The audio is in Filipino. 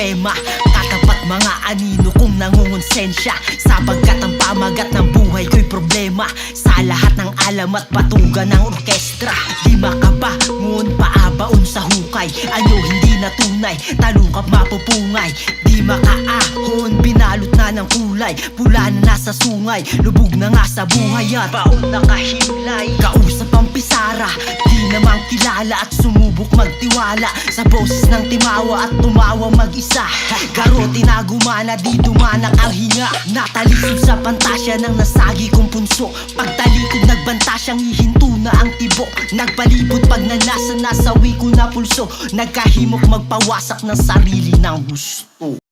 blasfema. Katapat mga anino kong nangungonsensya, sapagkat ang pamagat ng buhay ko'y problema. Sa lahat ng alam at patugan ng orkestra, di makaba, ngun paabaon sa hukay. Anyo hindi na tunay, talungkap mapupungay. Di makaahon, binalot na ng kulay. Pula na nasa sungay, lubog na nga sa buhay at baon na kahimlay. Kausap ang pisara, di naman kilala at sumubok magtiwala sa boses ng timawa at tumawa mag-isa. Garote na gumana, di dumanak ang hinga. Natalisod sa pantasya ng nasagi kong punso. Pagtalikod nagbanta siyang hihinto na ang tibok. Nagpalibot pag nanasa nasawi ko na pulso. Nagkahimok magpawasak ng sarili ng gusto.